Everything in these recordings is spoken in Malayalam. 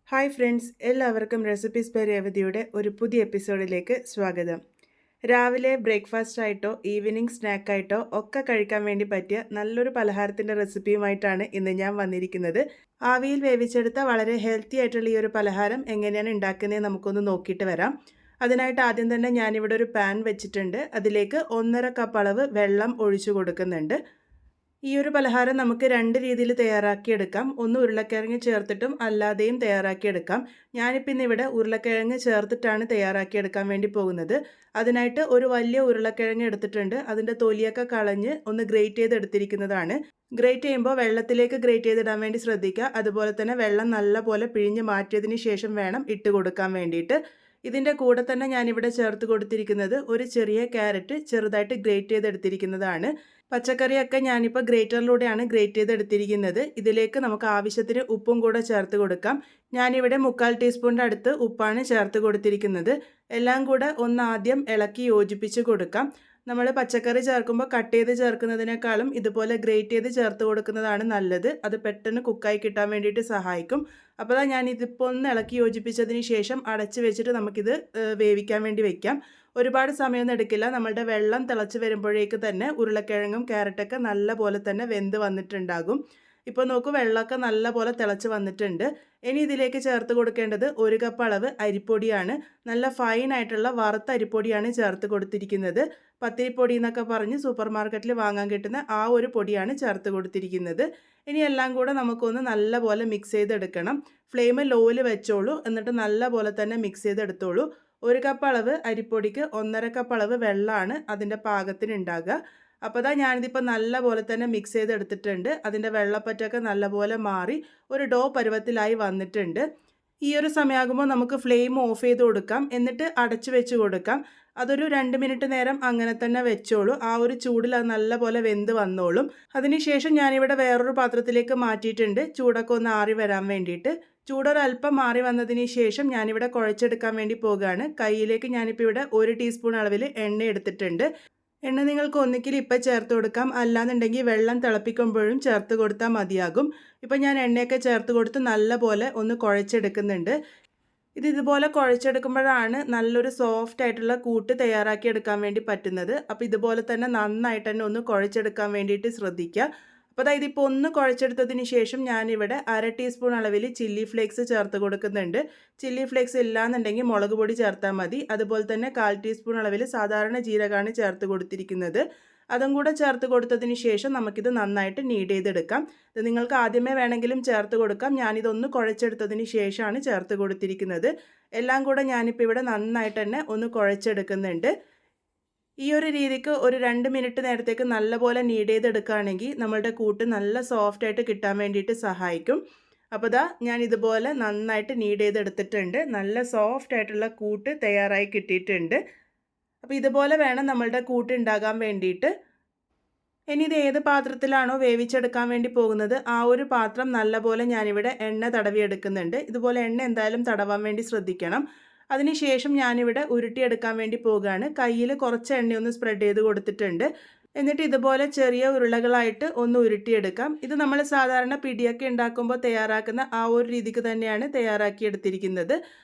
ഹായ് ഫ്രണ്ട്സ്, എല്ലാവർക്കും റെസിപ്പീസ് ബൈ രേവതിയുടെ ഒരു പുതിയ എപ്പിസോഡിലേക്ക് സ്വാഗതം. രാവിലെ ബ്രേക്ക്ഫാസ്റ്റ് ആയിട്ടോ ഈവനിങ് സ്നാക്കായിട്ടോ ഒക്കെ കഴിക്കാൻ വേണ്ടി പറ്റിയ നല്ലൊരു പലഹാരത്തിൻ്റെ റെസിപ്പിയുമായിട്ടാണ് ഇന്ന് ഞാൻ വന്നിരിക്കുന്നത്. ആവിയിൽ വേവിച്ചെടുത്ത വളരെ ഹെൽത്തി ആയിട്ടുള്ള ഈ ഒരു പലഹാരം എങ്ങനെയാണ് ഉണ്ടാക്കുന്നത് നമുക്കൊന്ന് നോക്കിയിട്ട് വരാം. അതിനായിട്ട് ആദ്യം തന്നെ ഞാനിവിടെ ഒരു പാൻ വെച്ചിട്ടുണ്ട്. അതിലേക്ക് 1.5 കപ്പ് അളവ് വെള്ളം ഒഴിച്ചു കൊടുക്കുന്നുണ്ട്. ഈ ഒരു പലഹാരം നമുക്ക് രണ്ട് രീതിയിൽ തയ്യാറാക്കിയെടുക്കാം. ഒന്ന് ഉരുളക്കിഴങ്ങ് ചേർത്തിട്ടും അല്ലാതെയും തയ്യാറാക്കിയെടുക്കാം. ഞാനിപ്പോൾ ഇന്നിവിടെ ഉരുളക്കിഴങ്ങ് ചേർത്തിട്ടാണ് തയ്യാറാക്കിയെടുക്കാൻ വേണ്ടി പോകുന്നത്. അതിനായിട്ട് ഒരു വലിയ ഉരുളക്കിഴങ്ങ് എടുത്തിട്ടുണ്ട്. അതിൻ്റെ തൊലിയൊക്കെ കളഞ്ഞ് ഒന്ന് ഗ്രേറ്റ് ചെയ്തെടുത്തിരിക്കുന്നതാണ്. ഗ്രേറ്റ് ചെയ്യുമ്പോൾ വെള്ളത്തിലേക്ക് ഗ്രേറ്റ് ചെയ്തിടാൻ വേണ്ടി ശ്രദ്ധിക്കുക. അതുപോലെ തന്നെ വെള്ളം നല്ലപോലെ പിഴിഞ്ഞ് മാറ്റിയതിന് ശേഷം വേണം ഇട്ട് കൊടുക്കാൻ വേണ്ടിയിട്ട്. ഇതിൻ്റെ കൂടെ തന്നെ ഞാനിവിടെ ചേർത്ത് കൊടുത്തിരിക്കുന്നത് ഒരു ചെറിയ ക്യാരറ്റ് ചെറുതായിട്ട് ഗ്രേറ്റ് ചെയ്തെടുത്തിരിക്കുന്നതാണ്. പച്ചക്കറിയൊക്കെ ഞാനിപ്പോൾ ഗ്രേറ്ററിലൂടെയാണ് ഗ്രേറ്റ് ചെയ്തെടുത്തിരിക്കുന്നത്. ഇതിലേക്ക് നമുക്ക് ആവശ്യത്തിന് ഉപ്പും കൂടെ ചേർത്ത് കൊടുക്കാം. ഞാനിവിടെ 3/4 ടീസ്പൂണിൻ്റെ അടുത്ത് ഉപ്പാണ് ചേർത്ത് കൊടുത്തിരിക്കുന്നത്. എല്ലാം കൂടെ ഒന്ന് ആദ്യം ഇളക്കി യോജിപ്പിച്ച് കൊടുക്കാം. നമ്മൾ പച്ചക്കറി ചേർക്കുമ്പോൾ കട്ട് ചെയ്ത് ചേർക്കുന്നതിനേക്കാളും ഇതുപോലെ ഗ്രേറ്റ് ചെയ്ത് ചേർത്ത് കൊടുക്കുന്നതാണ് നല്ലത്. അത് പെട്ടെന്ന് കുക്കായി കിട്ടാൻ വേണ്ടിയിട്ട് സഹായിക്കും. അപ്പോൾ ഞാനിതിപ്പോൾ ഒന്ന് ഇളക്കി യോജിപ്പിച്ചതിന് ശേഷം അടച്ച് വെച്ചിട്ട് നമുക്കിത് വേവിക്കാൻ വേണ്ടി വയ്ക്കാം. ഒരുപാട് സമയമൊന്നും എടുക്കില്ല. നമ്മളുടെ വെള്ളം തിളച്ച് വരുമ്പോഴേക്ക് തന്നെ ഉരുളക്കിഴങ്ങും ക്യാരറ്റൊക്കെ നല്ല പോലെ തന്നെ വെന്ത് വന്നിട്ടുണ്ടാകും. ഇപ്പോൾ നോക്കൂ, വെള്ളമൊക്കെ നല്ല പോലെ തിളച്ച് വന്നിട്ടുണ്ട്. ഇനി ഇതിലേക്ക് ചേർത്ത് കൊടുക്കേണ്ടത് 1 കപ്പ് അളവ് അരിപ്പൊടിയാണ്. നല്ല ഫൈനായിട്ടുള്ള വറുത്ത അരിപ്പൊടിയാണ് ചേർത്ത് കൊടുത്തിരിക്കുന്നത്. പത്തിരിപ്പൊടി എന്നൊക്കെ പറഞ്ഞ് സൂപ്പർ മാർക്കറ്റിൽ വാങ്ങാൻ കിട്ടുന്ന ആ ഒരു പൊടിയാണ് ചേർത്ത് കൊടുത്തിരിക്കുന്നത്. ഇനി എല്ലാം കൂടെ നമുക്കൊന്ന് നല്ല പോലെ മിക്സ് ചെയ്തെടുക്കണം. ഫ്ലെയിം ലോയിൽ വെച്ചോളൂ, എന്നിട്ട് നല്ല പോലെ തന്നെ മിക്സ് ചെയ്തെടുത്തോളൂ. 1 കപ്പ് അളവ് അരിപ്പൊടിക്ക് 1.5 കപ്പ് അളവ് വെള്ളമാണ് അതിൻ്റെ പാകത്തിന് ഉണ്ടാകുക. അപ്പോൾ ഞാനിതിപ്പോൾ നല്ല പോലെ തന്നെ മിക്സ് ചെയ്തെടുത്തിട്ടുണ്ട്. അതിൻ്റെ വെള്ളപ്പറ്റൊക്കെ നല്ലപോലെ മാറി ഒരു ഡോ പരുവത്തിലായി വന്നിട്ടുണ്ട്. ഈ ഒരു സമയമാകുമ്പോൾ നമുക്ക് ഫ്ലെയിം ഓഫ് ചെയ്ത് കൊടുക്കാം. എന്നിട്ട് അടച്ചു വെച്ച് കൊടുക്കാം. അതൊരു 2 മിനിറ്റ് നേരം അങ്ങനെ തന്നെ വെച്ചോളൂ. ആ ഒരു ചൂടിൽ അത് നല്ലപോലെ വെന്ത് വന്നോളും. അതിനുശേഷം ഞാനിവിടെ വേറൊരു പാത്രത്തിലേക്ക് മാറ്റിയിട്ടുണ്ട്, ചൂടൊക്കെ ഒന്ന് ആറി വരാൻ വേണ്ടിയിട്ട്. ചൂടൊരല്പം മാറി വന്നതിന് ശേഷം ഞാനിവിടെ കുഴച്ചെടുക്കാൻ വേണ്ടി പോകുകയാണ്. കയ്യിലേക്ക് ഞാനിപ്പോൾ ഇവിടെ 1 ടീസ്പൂൺ അളവിൽ എണ്ണ എടുത്തിട്ടുണ്ട്. എണ്ണ നിങ്ങൾക്ക് ഒന്നിക്കിൽ ഇപ്പം ചേർത്ത് കൊടുക്കാം, അല്ലാന്നുണ്ടെങ്കിൽ വെള്ളം തിളപ്പിക്കുമ്പോഴും ചേർത്ത് കൊടുത്താൽ മതിയാകും. ഇപ്പം ഞാൻ എണ്ണയൊക്കെ ചേർത്ത് കൊടുത്ത് നല്ലപോലെ ഒന്ന് കുഴച്ചെടുക്കുന്നുണ്ട്. ഇതുപോലെ കുഴച്ചെടുക്കുമ്പോഴാണ് നല്ലൊരു സോഫ്റ്റ് ആയിട്ടുള്ള കൂട്ട് തയ്യാറാക്കി എടുക്കാൻ വേണ്ടി പറ്റുന്നത്. അപ്പോൾ ഇതുപോലെ തന്നെ നന്നായിട്ട് തന്നെ ഒന്ന് കുഴച്ചെടുക്കാൻ വേണ്ടിയിട്ട് ശ്രദ്ധിക്കുക. അപ്പോൾ ഇതിപ്പോൾ ഒന്ന് കുഴച്ചെടുത്തതിന് ശേഷം ഞാനിവിടെ 1/2 ടീസ്പൂൺ അളവിൽ ചില്ലി ഫ്ലേക്സ് ചേർത്ത് കൊടുക്കുന്നുണ്ട്. ചില്ലി ഫ്ലേക്സ് ഇല്ലാന്നുണ്ടെങ്കിൽ മുളക് പൊടി ചേർത്താൽ മതി. അതുപോലെ തന്നെ 1/4 ടീസ്പൂൺ അളവിൽ സാധാരണ ജീരകമാണ് ചേർത്ത് കൊടുത്തിരിക്കുന്നത്. അതും കൂടെ ചേർത്ത് കൊടുത്തതിന് ശേഷം നമുക്കിത് നന്നായിട്ട് നീഡ് ചെയ്തെടുക്കാം. ഇത് നിങ്ങൾക്ക് ആദ്യമേ വേണമെങ്കിലും ചേർത്ത് കൊടുക്കാം. ഞാനിതൊന്ന് കുഴച്ചെടുത്തതിന് ശേഷമാണ് ചേർത്ത് കൊടുത്തിരിക്കുന്നത്. എല്ലാം കൂടെ ഞാനിപ്പോൾ ഇവിടെ നന്നായിട്ട് തന്നെ ഒന്ന് കുഴച്ചെടുക്കുന്നുണ്ട്. ഈ ഒരു രീതിക്ക് ഒരു 2 മിനിറ്റ് നേരത്തേക്ക് നല്ലപോലെ നീഡ് ചെയ്തെടുക്കുകയാണെങ്കിൽ നമ്മളുടെ കൂട്ട് നല്ല സോഫ്റ്റായിട്ട് കിട്ടാൻ വേണ്ടിയിട്ട് സഹായിക്കും. അപ്പോൾ ഞാൻ ഇതുപോലെ നന്നായിട്ട് നീഡ് ചെയ്തെടുത്തിട്ടുണ്ട്. നല്ല സോഫ്റ്റ് ആയിട്ടുള്ള കൂട്ട് തയ്യാറായി കിട്ടിയിട്ടുണ്ട്. അപ്പോൾ ഇതുപോലെ വേണം നമ്മളുടെ കൂട്ട് ഉണ്ടാകാൻ വേണ്ടിയിട്ട്. ഇനി ഇത് ഏത് പാത്രത്തിലാണോ വേവിച്ചെടുക്കാൻ വേണ്ടി പോകുന്നത് ആ ഒരു പാത്രം നല്ലപോലെ ഞാനിവിടെ എണ്ണ തടവിയെടുക്കുന്നുണ്ട്. ഇതുപോലെ എണ്ണ എന്തായാലും തടവാൻ വേണ്ടി ശ്രദ്ധിക്കണം. അതിനുശേഷം ഞാനിവിടെ ഉരുട്ടിയെടുക്കാൻ വേണ്ടി പോകുകയാണ്. കയ്യിൽ കുറച്ച് എണ്ണയൊന്ന് സ്പ്രെഡ് ചെയ്ത് കൊടുത്തിട്ടുണ്ട്. എന്നിട്ട് ഇതുപോലെ ചെറിയ ഉരുളകളായിട്ട് ഒന്ന് ഉരുട്ടിയെടുക്കാം. ഇത് നമ്മൾ സാധാരണ പിടിയൊക്കെ ഉണ്ടാക്കുമ്പോൾ തയ്യാറാക്കുന്ന ആ ഒരു രീതിക്ക് തന്നെയാണ് തയ്യാറാക്കിയെടുത്തിരിക്കുന്നത്.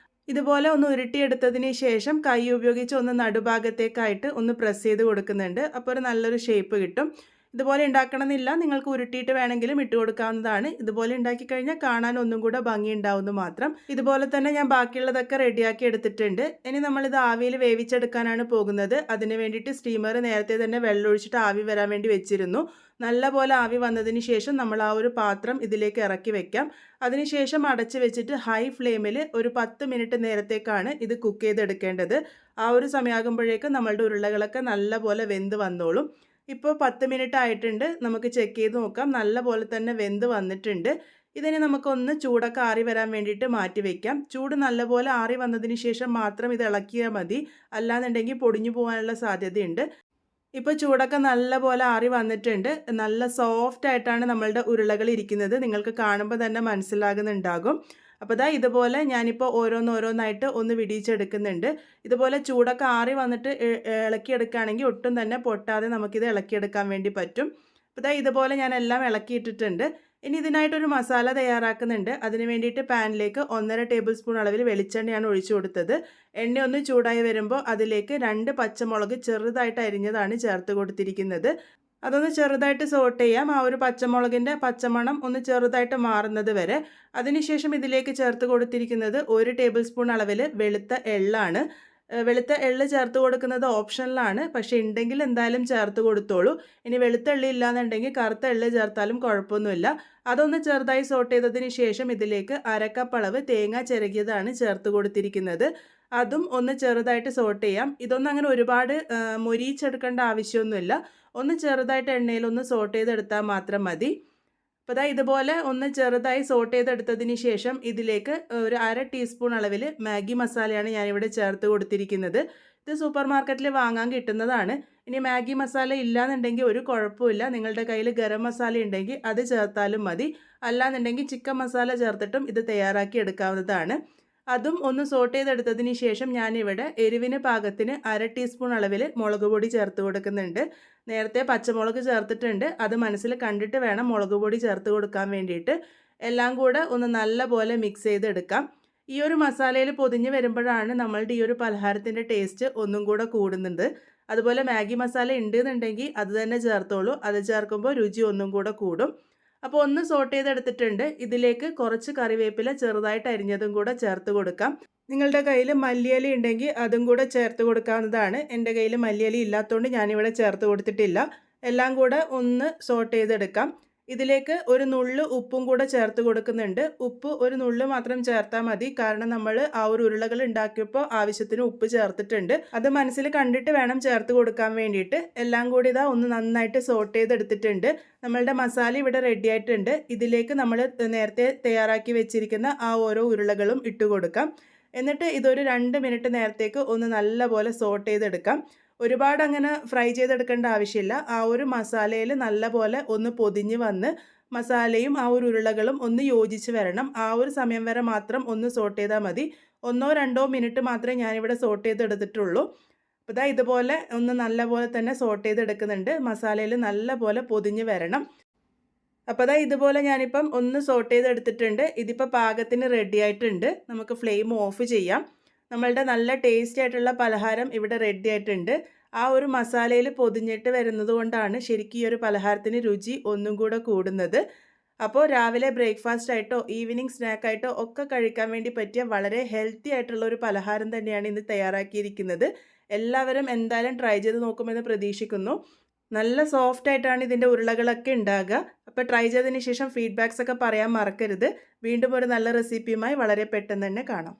ഇതുപോലെ ഒന്ന് ഉരുട്ടിയെടുത്തതിന് ശേഷം കൈ ഉപയോഗിച്ച് ഒന്ന് നടുഭാഗത്തേക്കായിട്ട് ഒന്ന് പ്രസ് ചെയ്ത് കൊടുക്കുന്നുണ്ട്. അപ്പോൾ ഒരു നല്ലൊരു ഷേപ്പ് കിട്ടും. ഇതുപോലെ ഉണ്ടാക്കണമെന്നില്ല, നിങ്ങൾക്ക് ഉരുട്ടിയിട്ട് വേണമെങ്കിലും ഇട്ട് കൊടുക്കാവുന്നതാണ്. ഇതുപോലെ ഉണ്ടാക്കി കഴിഞ്ഞാൽ കാണാൻ ഒന്നും കൂടെ ഭംഗി ഉണ്ടാവുന്നു മാത്രം. ഇതുപോലെ തന്നെ ഞാൻ ബാക്കിയുള്ളതൊക്കെ റെഡിയാക്കി എടുത്തിട്ടുണ്ട്. ഇനി നമ്മളിത് ആവിയിൽ വേവിച്ചെടുക്കാനാണ് പോകുന്നത്. അതിന് വേണ്ടിയിട്ട് സ്റ്റീമർ നേരത്തെ തന്നെ വെള്ളം ഒഴിച്ചിട്ട് ആവി വരാൻ വേണ്ടി വെച്ചിരുന്നു. നല്ലപോലെ ആവി വന്നതിന് ശേഷം നമ്മൾ ആ ഒരു പാത്രം ഇതിലേക്ക് ഇറക്കി വെക്കാം. അതിനുശേഷം അടച്ച് വെച്ചിട്ട് ഹൈ ഫ്ലെയിമിൽ ഒരു 10 മിനിറ്റ് നേരത്തേക്കാണ് ഇത് കുക്ക് ചെയ്തെടുക്കേണ്ടത്. ആ ഒരു സമയമാകുമ്പോഴേക്കും നമ്മളുടെ ഉരുളകളൊക്കെ നല്ലപോലെ വെന്ത് വന്നോളും. ഇപ്പോൾ 10 മിനിറ്റ് ആയിട്ടുണ്ട്. നമുക്ക് ചെക്ക് ചെയ്ത് നോക്കാം. നല്ല പോലെ തന്നെ വെന്ത് വന്നിട്ടുണ്ട്. ഇതിന് നമുക്കൊന്ന് ചൂടൊക്കെ ആറി വരാൻ വേണ്ടിയിട്ട് മാറ്റി വയ്ക്കാം. ചൂട് നല്ലപോലെ ആറി വന്നതിന് ശേഷം മാത്രം ഇത് ഇളക്കിയാൽ മതി, അല്ലാന്നുണ്ടെങ്കിൽ പൊടിഞ്ഞു പോകാനുള്ള സാധ്യതയുണ്ട്. ഇപ്പോൾ ചൂടൊക്കെ നല്ല പോലെ ആറി വന്നിട്ടുണ്ട്. നല്ല സോഫ്റ്റ് ആയിട്ടാണ് നമ്മളുടെ ഉരുളകൾ ഇരിക്കുന്നത്. നിങ്ങൾക്ക് കാണുമ്പോൾ തന്നെ മനസ്സിലാകുന്നുണ്ടാകും. അപ്പോൾ ഇതുപോലെ ഞാനിപ്പോൾ ഓരോന്നോരോന്നായിട്ട് ഒന്ന് വിടിയിച്ചെടുക്കുന്നുണ്ട്. ഇതുപോലെ ചൂടൊക്കെ ആറി വന്നിട്ട് ഇളക്കിയെടുക്കുകയാണെങ്കിൽ ഒട്ടും തന്നെ പൊട്ടാതെ നമുക്കിത് ഇളക്കിയെടുക്കാൻ വേണ്ടി പറ്റും. അപ്പോൾ ഇതുപോലെ ഞാൻ എല്ലാം ഇളക്കിയിട്ടിട്ടുണ്ട്. ഇനി ഇതിനായിട്ടൊരു മസാല തയ്യാറാക്കുന്നുണ്ട്. അതിന് വേണ്ടിയിട്ട് പാനിലേക്ക് 1.5 ടേബിൾ സ്പൂൺ അളവിൽ വെളിച്ചെണ്ണയാണ് ഒഴിച്ചു കൊടുത്തത്. എണ്ണ ഒന്ന് ചൂടായി വരുമ്പോൾ അതിലേക്ക് 2 പച്ചമുളക് ചെറുതായിട്ട് അരിഞ്ഞതാണ് ചേർത്ത് കൊടുത്തിരിക്കുന്നത്. അതൊന്ന് ചെറുതായിട്ട് സോട്ട് ചെയ്യാം. ആ ഒരു പച്ചമുളകിൻ്റെ പച്ചമണം ഒന്ന് ചെറുതായിട്ട് മാറുന്നത് വരെ. അതിനുശേഷം ഇതിലേക്ക് ചേർത്ത് കൊടുത്തിരിക്കുന്നത് 1 ടേബിൾ സ്പൂൺ അളവിൽ വെളുത്ത എള്ളാണ്. വെളുത്ത എള്ള് ചേർത്ത് കൊടുക്കുന്നത് ഓപ്ഷണലാണ്. പക്ഷേ ഉണ്ടെങ്കിൽ എന്തായാലും ചേർത്ത് കൊടുത്തോളൂ. ഇനി വെളുത്ത എള്ള് ഇല്ലാന്നുണ്ടെങ്കിൽ കറുത്ത എള്ള് ചേർത്താലും കുഴപ്പമൊന്നുമില്ല. അതൊന്ന് ചെറുതായി സോട്ട് ചെയ്തതിന് ശേഷം ഇതിലേക്ക് 1/2 കപ്പ് അളവ് തേങ്ങ ചിരകിയതാണ് ചേർത്ത് കൊടുത്തിരിക്കുന്നത്. അതും ഒന്ന് ചെറുതായിട്ട് സോട്ട് ചെയ്യാം. ഇതൊന്നും അങ്ങനെ ഒരുപാട് മൊരിയിച്ചെടുക്കേണ്ട ആവശ്യമൊന്നുമില്ല. ഒന്ന് ചെറുതായിട്ട് എണ്ണയിലൊന്ന് സോട്ട് ചെയ്തെടുത്താൽ മാത്രം മതി. അപ്പോൾ ഇതുപോലെ ഒന്ന് ചെറുതായി സോട്ട് ചെയ്തെടുത്തതിന് ശേഷം ഇതിലേക്ക് ഒരു 1/2 ടീസ്പൂൺ അളവിൽ മാഗി മസാലയാണ് ഞാനിവിടെ ചേർത്ത് കൊടുത്തിരിക്കുന്നത്. ഇത് സൂപ്പർ മാർക്കറ്റിൽ വാങ്ങാൻ കിട്ടുന്നതാണ്. ഇനി മാഗി മസാല ഇല്ലാന്നുണ്ടെങ്കിൽ ഒരു കുഴപ്പമില്ല. നിങ്ങളുടെ കയ്യിൽ ഗരം മസാല ഉണ്ടെങ്കിൽ അത് ചേർത്താലും മതി. അല്ലാന്നുണ്ടെങ്കിൽ ചിക്കൻ മസാല ചേർത്തിട്ടും ഇത് തയ്യാറാക്കി എടുക്കാവുന്നതാണ്. അതും ഒന്ന് സോട്ട് ചെയ്തെടുത്തതിന് ശേഷം ഞാനിവിടെ എരിവിന് പാകത്തിന് 1/2 ടീസ്പൂൺ അളവിൽ മുളക് പൊടി ചേർത്ത് കൊടുക്കുന്നുണ്ട്. നേരത്തെ പച്ചമുളക് ചേർത്തിട്ടുണ്ട്. അത് മനസ്സിൽ കണ്ടിട്ട് വേണം മുളക് പൊടി ചേർത്ത് കൊടുക്കാൻ വേണ്ടിയിട്ട്. എല്ലാം കൂടെ ഒന്ന് നല്ല പോലെ മിക്സ് ചെയ്തെടുക്കാം. ഈ ഒരു മസാലയിൽ പൊതിഞ്ഞ് വരുമ്പോഴാണ് നമ്മളുടെ ഈ ഒരു പലഹാരത്തിൻ്റെ ടേസ്റ്റ് ഒന്നും കൂടെ കൂടുന്നുണ്ട്. അതുപോലെ മാഗി മസാല ഉണ്ട് എന്നുണ്ടെങ്കിൽ അത് തന്നെ ചേർത്തോളൂ. അത് ചേർക്കുമ്പോൾ രുചി ഒന്നും കൂടെ കൂടും. അപ്പോൾ ഒന്ന് സോട്ട് ചെയ്തെടുത്തിട്ടുണ്ട്. ഇതിലേക്ക് കുറച്ച് കറിവേപ്പില ചെറുതായിട്ട് അരിഞ്ഞതും കൂടെ ചേർത്ത് കൊടുക്കാം. നിങ്ങളുടെ കയ്യിൽ മല്ലിയില ഉണ്ടെങ്കിൽ അതും കൂടെ ചേർത്ത് കൊടുക്കാവുന്നതാണ്. എൻ്റെ കയ്യിൽ മല്ലിയില ഇല്ലാത്തതുകൊണ്ട് ഞാനിവിടെ ചേർത്ത് കൊടുത്തിട്ടില്ല. എല്ലാം കൂടെ ഒന്ന് സോട്ട് ചെയ്തെടുക്കാം. ഇതിലേക്ക് ഒരു നുള്ള് ഉപ്പും കൂടെ ചേർത്ത് കൊടുക്കുന്നുണ്ട്. ഉപ്പ് ഒരു നുള്ള് മാത്രം ചേർത്താൽ മതി. കാരണം നമ്മൾ ആ ഒരു ഉരുളകൾ ഉണ്ടാക്കിയപ്പോൾ ആവശ്യത്തിന് ഉപ്പ് ചേർത്തിട്ടുണ്ട്. അത് മനസ്സിൽ കണ്ടിട്ട് വേണം ചേർത്ത് കൊടുക്കാൻ വേണ്ടിയിട്ട്. എല്ലാം കൂടി ഒന്ന് നന്നായിട്ട് സോട്ട് ചെയ്തെടുത്തിട്ടുണ്ട്. നമ്മളുടെ മസാല ഇവിടെ റെഡി ആയിട്ടുണ്ട്. ഇതിലേക്ക് നമ്മൾ നേരത്തെ തയ്യാറാക്കി വെച്ചിരിക്കുന്ന ആ ഓരോ ഉരുളകളും ഇട്ട് കൊടുക്കാം. എന്നിട്ട് ഇതൊരു 2 മിനിറ്റ് നേരത്തേക്ക് ഒന്ന് നല്ലപോലെ സോട്ട് ചെയ്തെടുക്കാം. ഒരുപാട് അങ്ങനെ ഫ്രൈ ചെയ്തെടുക്കേണ്ട ആവശ്യമില്ല. ആ ഒരു മസാലയിൽ നല്ലപോലെ ഒന്ന് പൊതിഞ്ഞ് വന്ന് മസാലയും ആ ഒരു ഉരുളകളും ഒന്ന് യോജിച്ച് വരണം. ആ ഒരു സമയം വരെ മാത്രം ഒന്ന് സോട്ട് ചെയ്താൽ മതി. 1-2 മിനിറ്റ് മാത്രമേ ഞാനിവിടെ സോട്ട് ചെയ്തെടുത്തിട്ടുള്ളൂ. അപ്പോൾ ഇതുപോലെ ഒന്ന് നല്ലപോലെ തന്നെ സോട്ട് ചെയ്തെടുക്കുന്നുണ്ട്. മസാലയിൽ നല്ലപോലെ പൊതിഞ്ഞ് വരണം. അപ്പോൾ ഇതുപോലെ ഞാനിപ്പം ഒന്ന് സോട്ട് ചെയ്തെടുത്തിട്ടുണ്ട്. ഇതിപ്പോൾ പാകത്തിന് റെഡി ആയിട്ടുണ്ട്. നമുക്ക് ഫ്ലെയിം ഓഫ് ചെയ്യാം. നമ്മളുടെ നല്ല ടേസ്റ്റി ആയിട്ടുള്ള പലഹാരം ഇവിടെ റെഡി ആയിട്ടുണ്ട്. ആ ഒരു മസാലയിൽ പൊതിഞ്ഞിട്ട് വരുന്നത് കൊണ്ടാണ് ശരിക്കും ഈ ഒരു പലഹാരത്തിന് രുചി ഒന്നും കൂടെ കൂടുന്നത്. അപ്പോൾ രാവിലെ ബ്രേക്ക്ഫാസ്റ്റ് ആയിട്ടോ ഈവനിങ് സ്നാക്കായിട്ടോ ഒക്കെ കഴിക്കാൻ വേണ്ടി പറ്റിയ വളരെ ഹെൽത്തി ആയിട്ടുള്ള ഒരു പലഹാരം തന്നെയാണ് ഇന്ന് തയ്യാറാക്കിയിരിക്കുന്നത്. എല്ലാവരും എന്തായാലും ട്രൈ ചെയ്ത് നോക്കുമെന്ന് പ്രതീക്ഷിക്കുന്നു. നല്ല സോഫ്റ്റ് ആയിട്ടാണ് ഇതിൻ്റെ ഉരുളകളൊക്കെ ഉണ്ടാകുക. അപ്പോൾ ട്രൈ ചെയ്തതിന് ശേഷം ഫീഡ്ബാക്സ് ഒക്കെ പറയാൻ മറക്കരുത്. വീണ്ടും ഒരു നല്ല റെസിപ്പിയുമായി വളരെ പെട്ടെന്ന് തന്നെ കാണാം.